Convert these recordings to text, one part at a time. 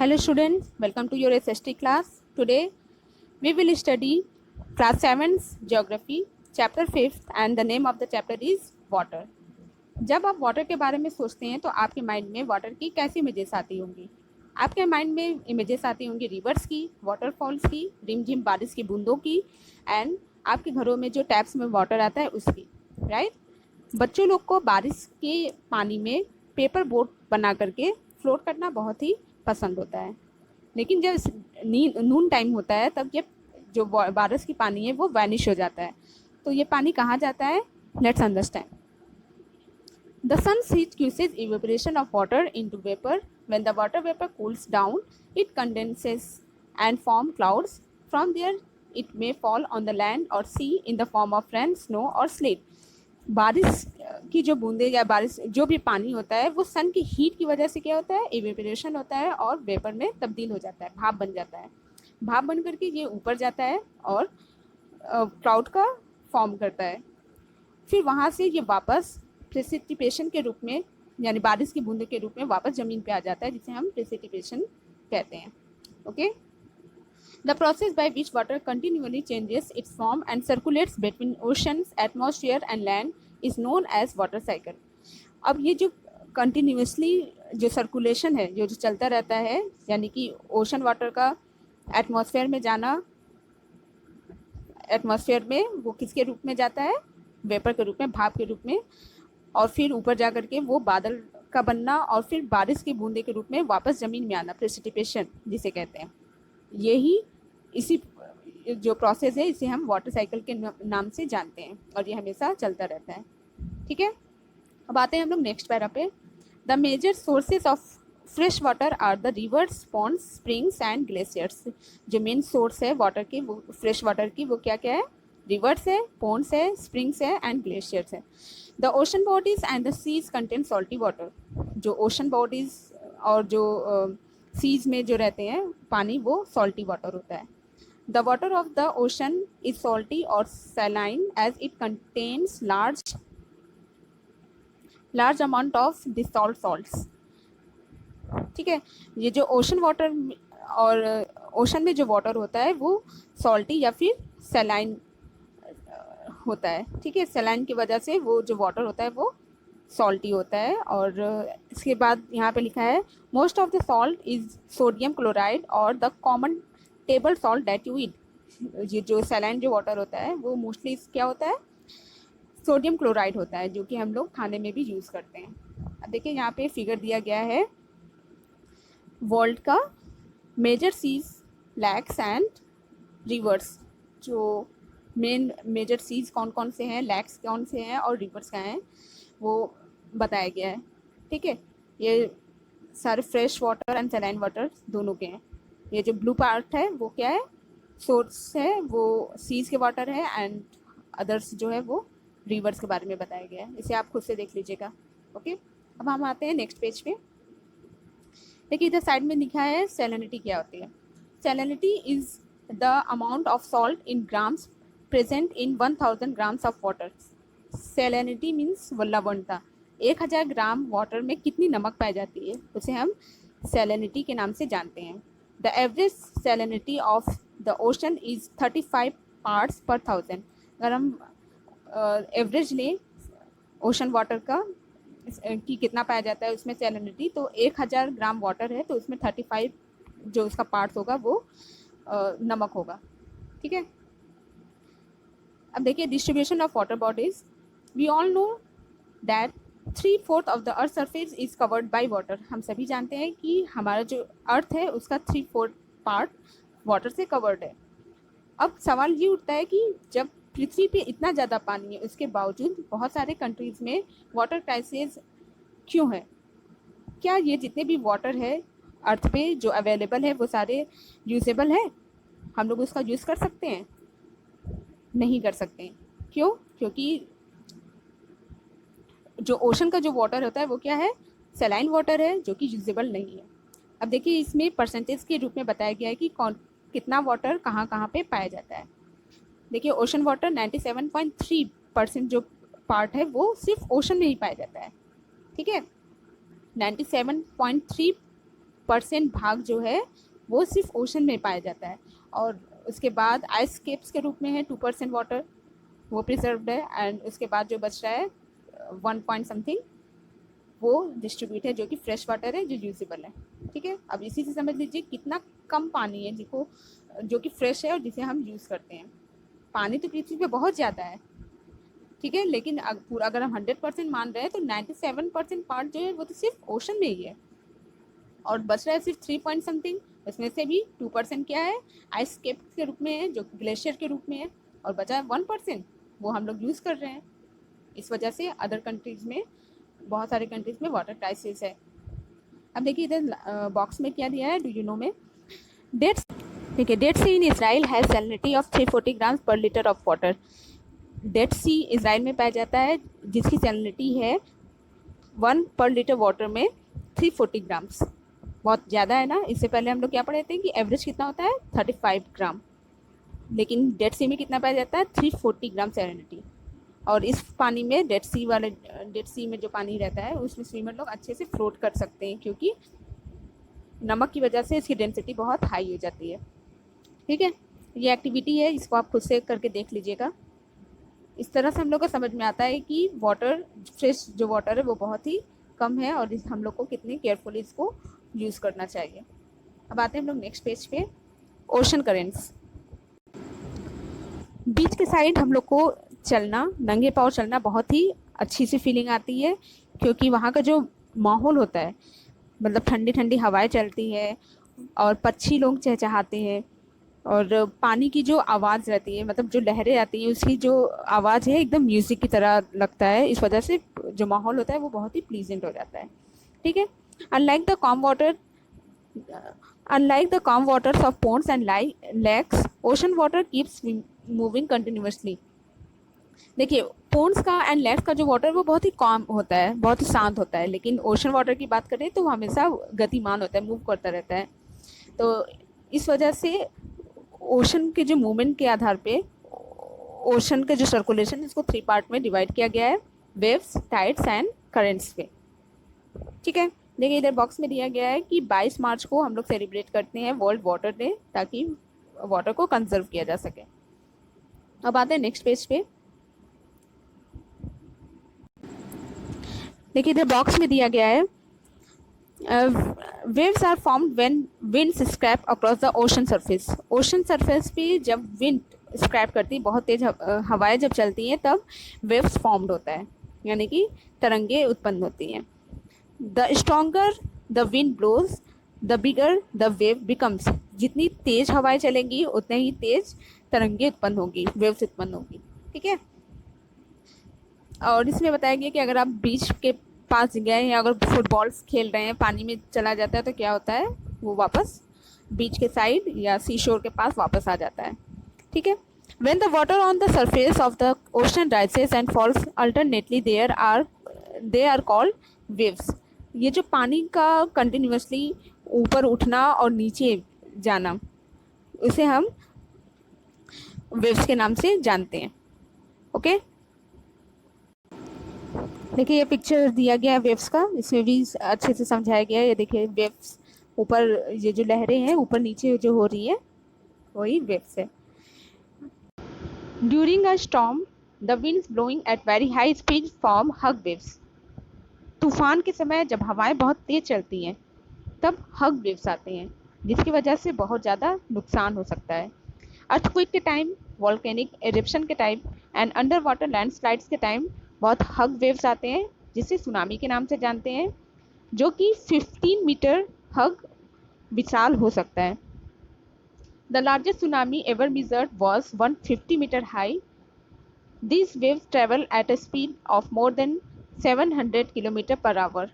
Hello students, welcome to your SST class. Today we will study class 7's geography, chapter 5th and the name of the chapter is water. जब आप water के बारे में सोचते हैं तो आपके माइंड में वाटर की कैसी इमेजेस आती होंगी? आपके माइंड में इमेजेस आती होंगी रिवर्स की, वाटरफॉल्स की, रिमझिम बारिश की बूंदों की एंड आपके घरों में जो टैप्स में वाटर आता है उसकी, राइट? बच्चों लोग को बारिश के पानी में पेपर बोट बना करके फ्लोट करना बहुत ही पसंद होता है, लेकिन जब नून टाइम होता है तब ये जो बारिश की पानी है वो वैनिश हो जाता है। तो ये पानी कहाँ जाता है? Let's understand. The sun's heat causes evaporation of water into vapor. When the water vapor cools down, it condenses and forms clouds. From there, it may fall on the land or sea in the form of rain, snow or sleet. बारिश की जो बूंदे या बारिश जो भी पानी होता है वो सन की हीट की वजह से क्या होता है? इवेपोरेशन होता है और वेपर में तब्दील हो जाता है, भाप बन जाता है। भाप बन करके ये ऊपर जाता है और क्लाउड का फॉर्म करता है। फिर वहाँ से ये वापस प्रेसिपिटेशन के रूप में यानी बारिश की बूंदे के रूप में वापस ज़मीन पे आ जाता है, जिसे हम प्रेसिपिटेशन कहते हैं। Okay, the process by which water continually changes its form and circulates between oceans, atmosphere and land is known as water cycle. अब ये जो कंटिन्यूसली जो सर्कुलेशन है, जो चलता रहता है, यानी कि ओशन वाटर का एटमॉस्फेयर में जाना, एटमॉस्फेयर में वो किसके रूप में जाता है? वेपर के रूप में, भाप के रूप में, और फिर ऊपर जा कर के वो बादल का बनना और फिर बारिश की बूंदे के रूप में वापस ज़मीन में आना, प्रेसिपिटेशन जिसे कहते हैं। यही इसी जो प्रोसेस है इसे हम वाटर साइकिल के नाम से जानते हैं और ये हमेशा चलता रहता है। ठीक है, अब आते हैं हम लोग नेक्स्ट पैरा पे। The major sources of fresh water are the rivers, ponds, springs and glaciers. जो मेन सोर्स है वाटर की, वो फ्रेश वाटर की, वो क्या क्या है? रिवर्स है, पॉन्ड्स है, स्प्रिंग्स है एंड ग्लेशियर्स है। The ocean bodies and the seas contain salty water. जो ओशन बॉडीज और जो सीज में जो रहते हैं पानी, वो सॉल्टी वाटर होता है। The water of the ocean is salty और saline as it contains large amount of dissolved salts. ठीक है, ये जो ओशन वाटर और ओशन में जो वाटर होता है वो सॉल्टी या फिर सैलाइन होता है। ठीक है, सैलाइन की वजह से वो जो वाटर होता है वो सॉल्टी होता है। और इसके बाद यहाँ पे लिखा है most of the salt is sodium chloride और the common table salt that you eat. ये जो सैलाइन जो वाटर होता है वो मोस्टली क्या होता है? सोडियम क्लोराइड होता है, जो कि हम लोग खाने में भी यूज़ करते हैं। अब देखिए यहाँ पे फिगर दिया गया है वर्ल्ड का major seas, lakes and rivers. जो मेजर सीज कौन कौन से हैं, लैक्स कौन से हैं और रिवर्स क्या हैं, वो बताया गया है। ठीक है, ये सारे fresh water and saline water दोनों के हैं। ये जो ब्लू पार्ट है वो क्या है? सोर्स है, वो सीज के वाटर है एंड अदर्स जो है वो रिवर्स के बारे में बताया गया है। इसे आप खुद से देख लीजिएगा। ओके, अब हम आते हैं नेक्स्ट पेज पे। देखिए इधर साइड में लिखा है सैलिनिटी क्या होती है। Salinity is the amount of salt in grams present in 1000 grams of water. Salinity means लवणता। 1000 ग्राम वाटर में कितनी नमक पाई जाती है उसे हम सैलिनिटी के नाम से जानते हैं। The average salinity of the ocean is 35 parts पर 1000। अगर हम एवरेज लें ओशन वाटर का कि कितना पाया जाता है उसमें सैलिनिटी, तो 1000 ग्राम वाटर है तो उसमें 35 जो उसका पार्ट्स होगा वो नमक होगा। ठीक है, अब देखिए distribution of water bodies. We all know that 3/4 of the earth surface is covered by water. हम सभी जानते हैं कि हमारा जो अर्थ है उसका 3/4 पार्ट वाटर से कवर्ड है। अब सवाल ये उठता है कि जब पृथ्वी पे इतना ज़्यादा पानी है उसके बावजूद बहुत सारे कंट्रीज़ में वाटर क्राइसिस क्यों है? क्या ये जितने भी वाटर है अर्थ पे जो अवेलेबल है वो सारे यूजेबल है? हम लोग उसका यूज़ कर सकते हैं? नहीं कर सकते हैं। क्यों? क्योंकि जो ओशन का जो वाटर होता है वो क्या है? सैलाइन वाटर है, जो कि यूजेबल नहीं है। अब देखिए इसमें परसेंटेज के रूप में बताया गया है कि कितना वाटर कहाँ कहाँ पे पाया जाता है। देखिए ओशन वाटर 97.3% जो पार्ट है वो सिर्फ ओशन में ही पाया जाता है। ठीक है, 97.3 2% भाग जो है वो सिर्फ ओशन में पाया जाता है। और उसके बाद आइस केप्स के रूप में है 2% वाटर, वो प्रिजर्व्ड है। एंड उसके बाद जो बच रहा है 1 पॉइंट समथिंग वो डिस्ट्रीब्यूट है, जो कि फ्रेश वाटर है, जो यूजेबल है। ठीक है, अब इसी से समझ लीजिए कितना कम पानी है जिसको जो कि फ्रेश है और जिसे हम यूज़ करते हैं। पानी तो पृथ्वी पे बहुत ज़्यादा है, ठीक है, लेकिन पूरा अगर हम 100% मान रहे हैं तो 97% पार्ट जो है वो तो सिर्फ ओशन में ही है, और बच रहा है सिर्फ 3 पॉइंट समथिंग। उसमें से भी 2% क्या है, आइस केप के रूप में है, जो ग्लेशियर के रूप में है, और बचा है 1% वो हम लोग यूज़ कर रहे हैं। इस वजह से अदर कंट्रीज़ में, बहुत सारे कंट्रीज़ में वाटर क्राइसिस है। अब देखिए इधर बॉक्स में क्या दिया है, डू यू नो में डेट्स, ठीक है, dead sea in Israel has salinity of 340 grams per litre of water. Dead sea Israel में पाया जाता है जिसकी सैलिनिटी है 1 पर लीटर वाटर में 340 ग्राम्स। बहुत ज़्यादा है ना। इससे पहले हम लोग क्या पढ़े थे कि एवरेज कितना होता है 35 ग्राम, लेकिन डेड सी में कितना पाया जाता है 340 ग्राम सैलिनिटी। और इस पानी में डेड सी में जो पानी रहता है उसमें स्विमर लोग अच्छे से फ्लोट कर सकते हैं, क्योंकि नमक की वजह से इसकी डेंसिटी बहुत हाई हो जाती है। ठीक है, ये एक्टिविटी है, इसको आप खुद से करके देख लीजिएगा। इस तरह से हम लोग को समझ में आता है कि वाटर, फ्रेश जो वाटर है वो बहुत ही कम है, और हम लोग को कितनी केयरफुली इसको यूज़ करना चाहिए। अब आते हैं हम लोग नेक्स्ट पेज पे, ओशन करेंट्स। बीच के साइड हम लोग को चलना, नंगे पाँव चलना बहुत ही अच्छी सी फीलिंग आती है, क्योंकि वहाँ का जो माहौल होता है, मतलब ठंडी ठंडी हवाएं चलती है और पक्षी लोग चहचहाते हैं, और पानी की जो आवाज़ रहती है, मतलब जो लहरें आती हैं उसकी जो आवाज़ है एकदम म्यूज़िक की तरह लगता है। इस वजह से जो माहौल होता है वो बहुत ही प्लीजेंट हो जाता है। ठीक है, unlike the calm waters of ponds and lakes, ocean water keeps moving continuously। देखिए पोन्ड्स का एंड लेक्स का जो वाटर वो बहुत ही कॉम होता है, बहुत ही शांत होता है, लेकिन ओशन वाटर की बात करें तो वो हमेशा गतिमान होता है, मूव करता रहता है। तो इस वजह से ओशन के जो मूवमेंट के आधार पे ओशन के जो सर्कुलेशन, इसको 3 पार्ट में डिवाइड किया गया है, वेव्स, टाइड्स एंड करेंट्स पे। ठीक है, देखिए इधर बॉक्स में दिया गया है कि 22 मार्च को हम लोग सेलिब्रेट करते हैं वर्ल्ड वाटर डे, ताकि वाटर को कंजर्व किया जा सके। अब आते हैं नेक्स्ट पेज पे। देखिए इधर बॉक्स में दिया गया है, waves are formed when winds scrape across the ocean surface. Ocean surface पे जब विंड स्क्रैप करती है, बहुत तेज हवाएं जब चलती हैं, तब वेव्स फॉर्म्ड होता है, यानी कि तरंगे उत्पन्न होती हैं। The stronger the wind blows the bigger the wave becomes. जितनी तेज हवाएं चलेंगी उतने ही तेज तरंगे उत्पन्न होगी, वेव्स उत्पन्न होगी। ठीक है, और इसमें बताया गया कि अगर आप बीच के पास गए हैं, अगर फुटबॉल खेल रहे हैं, पानी में चला जाता है तो क्या होता है, वो वापस बीच के साइड या सी शोर के पास वापस आ जाता है। ठीक है, when the water on the surface of the ocean rises and falls alternately they are called waves. ये जो पानी का कंटिन्यूसली ऊपर उठना और नीचे जाना, उसे हम वेव्स के नाम से जानते हैं। ओके, देखिए ये पिक्चर दिया गया है वेव्स का, इसमें भी अच्छे से समझाया गया है। ये देखिए वेव्स ऊपर, ये जो लहरें हैं ऊपर नीचे जो हो रही है वही वेव्स है। During a storm the winds blowing at very high speed form huge waves. तूफान के समय जब हवाएं बहुत तेज चलती हैं तब हग वेव्स आते हैं, जिसकी वजह से बहुत ज़्यादा नुकसान हो सकता है। अर्थक्वेक के टाइम, वॉल्केनिक एरिप्शन के time and under water landslides के टाइम बहुत हग वेव्स आते हैं, जिसे सुनामी के नाम से जानते हैं, जो कि 15 मीटर हग विशाल हो सकता है। The largest tsunami ever measured was 150 metre high. These waves travel at a speed of more than 700 kilometre per hour.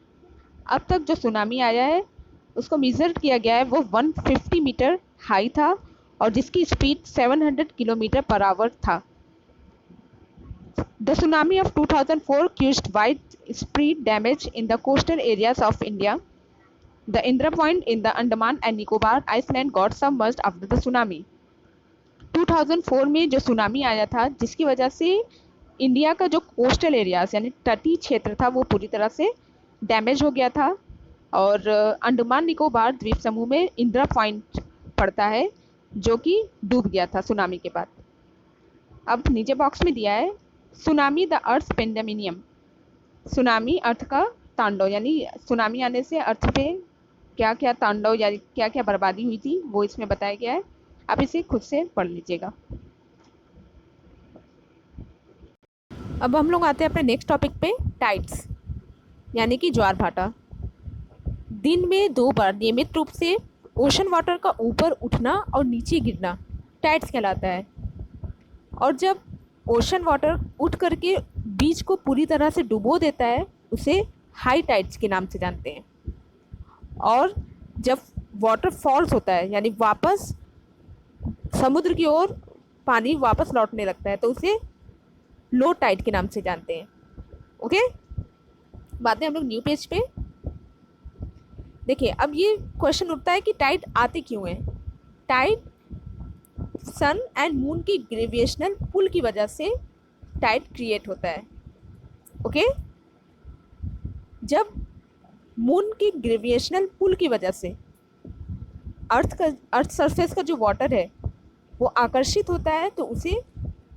अब तक जो सुनामी आया है उसको मेज़र किया गया है, वो 150 मीटर हाई था और जिसकी स्पीड 700 किलोमीटर पर आवर था। The tsunami of 2004 caused widespread damage in the coastal areas of India. The Indra Point in the Andaman and Nicobar Island got submerged after the tsunami. 2004 में जो tsunami आया था, जिसकी वजह से India का जो कोस्टल एरियाज यानी तटीय क्षेत्र था वो पूरी तरह से डैमेज हो गया था। और अंडमान निकोबार द्वीप समूह में इंदिरा पॉइंट पड़ता है जो कि डूब गया था सुनामी के बाद। अब नीचे बॉक्स में दिया है सुनामी द अर्थ पेंडेमिनियम। सुनामी अर्थ का तांडव, यानी सुनामी आने से अर्थ पे क्या क्या तांडव या क्या क्या बर्बादी हुई थी वो इसमें बताया गया है। आप इसे खुद से पढ़ लीजिएगा। अब हम लोग आते हैं अपने नेक्स्ट टॉपिक पे, टाइड्स यानी कि ज्वार भाटा। दिन में 2 बार नियमित रूप से ओशन वाटर का ऊपर उठना और नीचे गिरना टाइड्स कहलाता है। और जब ओशन वाटर उठ करके बीच को पूरी तरह से डुबो देता है उसे हाई टाइड्स के नाम से जानते हैं। और जब वाटर फॉल्स होता है यानी वापस समुद्र की ओर पानी वापस लौटने लगता है तो उसे लो टाइड के नाम से जानते हैं। ओके, बातें हम लोग न्यू पेज पे। देखिए अब ये क्वेश्चन उठता है कि टाइड आते क्यों हैं। टाइड सन एंड मून की ग्रेविटेशनल पुल की वजह से टाइड क्रिएट होता है। ओके, जब मून की ग्रेविटेशनल पुल की वजह से अर्थ सरफेस का जो वाटर है वो आकर्षित होता है तो उसे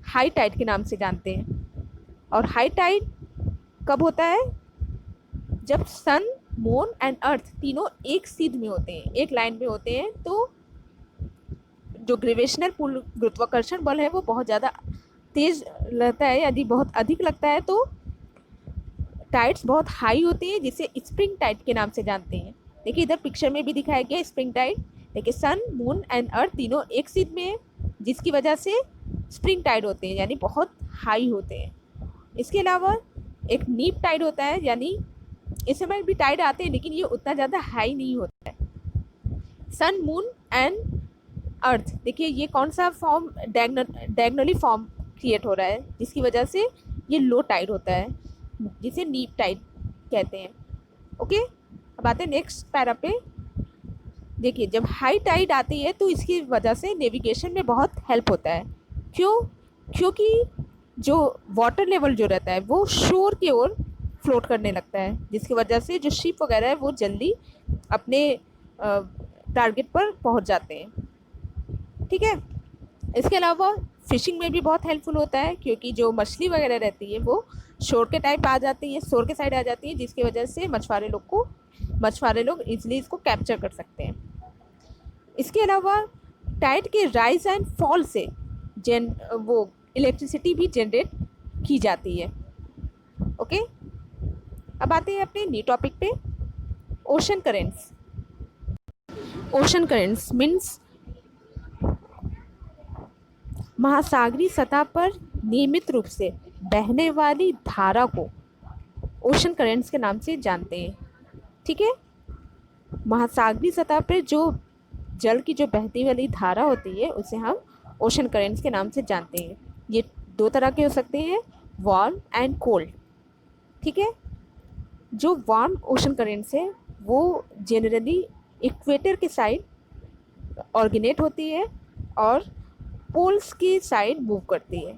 हाई टाइड के नाम से जानते हैं। और हाई टाइड कब होता है, जब सन मून एंड अर्थ तीनों एक सीध में होते हैं, एक लाइन में होते हैं, तो जो ग्रेविटेशनल पुल गुरुत्वाकर्षण बल है वो बहुत ज़्यादा तेज रहता है, यदि बहुत अधिक लगता है तो टाइड्स बहुत हाई होती हैं जिसे स्प्रिंग टाइड के नाम से जानते हैं। देखिए इधर पिक्चर में भी दिखाया गया स्प्रिंग टाइड। देखिए सन मून एंड अर्थ तीनों एक सीध में है जिसकी वजह से स्प्रिंग टाइड होते हैं यानी बहुत हाई होते हैं। इसके अलावा एक नीप टाइड होता है, यानी इस समय भी टाइड आते हैं लेकिन ये उतना ज़्यादा हाई नहीं होता है। सन मून एंड अर्थ, देखिए ये कौन सा फॉर्म डायगोनली फॉर्म क्रिएट हो रहा है जिसकी वजह से ये लो टाइड होता है जिसे नीप टाइड कहते हैं। ओके, अब आते हैं नेक्स्ट पैरा पे। देखिए जब हाई टाइड आती है तो इसकी वजह से नेविगेशन में बहुत हेल्प होता है। क्योंकि जो वाटर लेवल जो रहता है वो शोर की ओर फ्लोट करने लगता है जिसकी वजह से जो शिप वगैरह है वो जल्दी अपने टारगेट पर पहुंच जाते हैं। ठीक है, इसके अलावा फिशिंग में भी बहुत हेल्पफुल होता है क्योंकि जो मछली वगैरह रहती है वो शोर के टाइप आ जाती है, शोर के साइड आ जाती है जिसकी वजह से मछुआरे लोग इजीली इसको कैप्चर कर सकते हैं। इसके अलावा टाइड के राइज एंड फॉल से वो इलेक्ट्रिसिटी भी जनरेट की जाती है। ओके, अब आते हैं अपने न्यू टॉपिक पे, ocean currents. Ocean currents means महासागरीय सतह पर नियमित रूप से बहने वाली धारा को ओशन करेंट्स के नाम से जानते हैं। ठीक है, महासागरीय सतह पर जो जल की जो बहती वाली धारा होती है उसे हम ओशन करेंट्स के नाम से जानते हैं। ये 2 तरह के हो सकते हैं, वार्म एंड कोल्ड। ठीक है, जो वार्म ओशन करेंट्स है वो जनरली इक्वेटर के साइड ऑरिजिनेट होती है और पोल्स की साइड मूव करती है।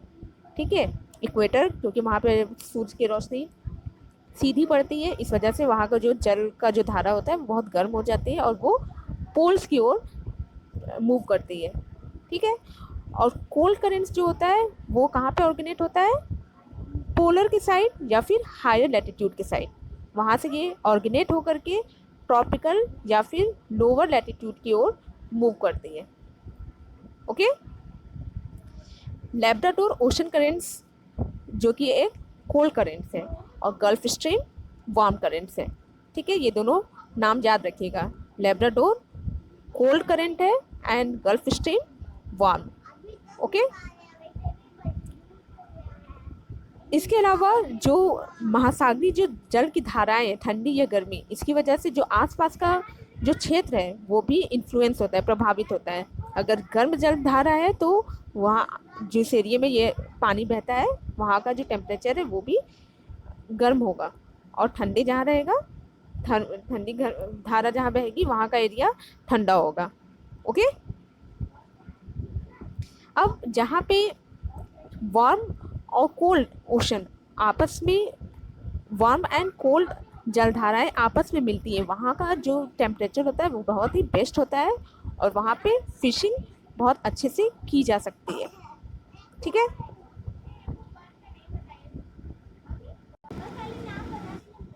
ठीक है, इक्वेटर क्योंकि वहाँ पे सूरज की रोशनी सीधी पड़ती है, इस वजह से वहाँ का जो जल का जो धारा होता है वो बहुत गर्म हो जाती है और वो पोल्स की ओर मूव करती है। ठीक है, और कोल्ड करेंट्स जो होता है वो कहाँ पे ऑरिजिनेट होता है, पोलर की साइड या फिर हायर लैटिट्यूड के साइड। वहाँ से ये ऑरिजिनेट होकर के ट्रॉपिकल या फिर लोअर लैटिट्यूड की ओर मूव करती है। ओके, लैब्राडोर ओशन करेंट्स जो कि एक कोल्ड करेंट्स है और गल्फ स्ट्रीम वार्म करेंट्स है। ठीक है, ये दोनों नाम याद रखिएगा, लैब्राडोर कोल्ड करेंट है and gulf stream warm. Okay, इसके अलावा जो महासागरीय जो जल की धाराएं ठंडी या गर्मी, इसकी वजह से जो आसपास का जो क्षेत्र है वो भी इन्फ्लुएंस होता है, प्रभावित होता है। अगर गर्म जल धारा है तो वहाँ जिस एरिया में ये पानी बहता है वहाँ का जो टेम्परेचर है वो भी गर्म होगा और ठंडी जहाँ रहेगा ठंडी धारा जहाँ बहेगी वहाँ का एरिया ठंडा होगा। ओके, अब जहाँ पे वार्म और कोल्ड ओशन आपस में वार्म एंड कोल्ड जलधाराएं आपस में मिलती है वहाँ का जो टेम्परेचर होता है वो बहुत ही बेस्ट होता है, और वहाँ पे फिशिंग बहुत अच्छे से की जा सकती है। ठीक है।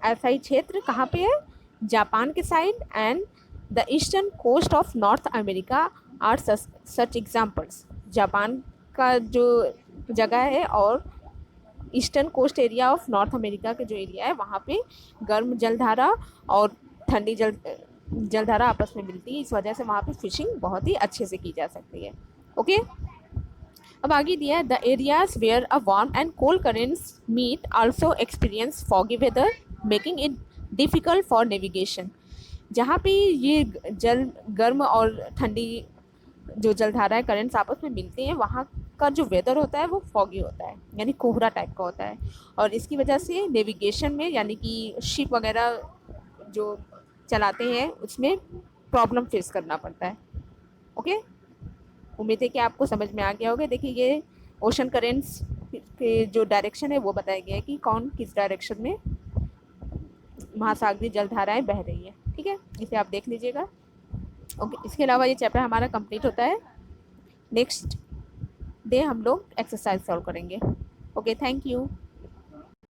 ऐसा ही क्षेत्र कहाँ पे है? जापान के side and the eastern coast of North America are such examples. Japan का जो जगह है और eastern coast area of North America के जो एरिया है वहाँ पे गर्म जलधारा और ठंडी जलधारा आपस में मिलती है, इस वजह से वहाँ पे फिशिंग बहुत ही अच्छे से की जा सकती है। ओके। अब आगे दिया है the areas where a warm and cold currents meet also experience foggy weather making it difficult for navigation. जहाँ पे ये जल गर्म और ठंडी जो जलधाराएं करंट्स आपस में मिलते हैं वहाँ का जो वेदर होता है वो फॉगी होता है, यानी कोहरा टाइप का होता है, और इसकी वजह से नेविगेशन में यानी कि शिप वगैरह जो चलाते हैं उसमें प्रॉब्लम फेस करना पड़ता है। ओके। उम्मीद है कि आपको समझ में आ गया होगा। देखिए ये ओशन करेंट्स के जो डायरेक्शन है वो बताया गया है कि कौन किस डायरेक्शन में महासागरीय जलधाराएं बह रही है। ठीक है, इसे आप देख लीजिएगा। ओके, इसके अलावा ये चैप्टर हमारा कंप्लीट होता है। नेक्स्ट डे हम लोग एक्सरसाइज सॉल्व करेंगे। Okay, thank you.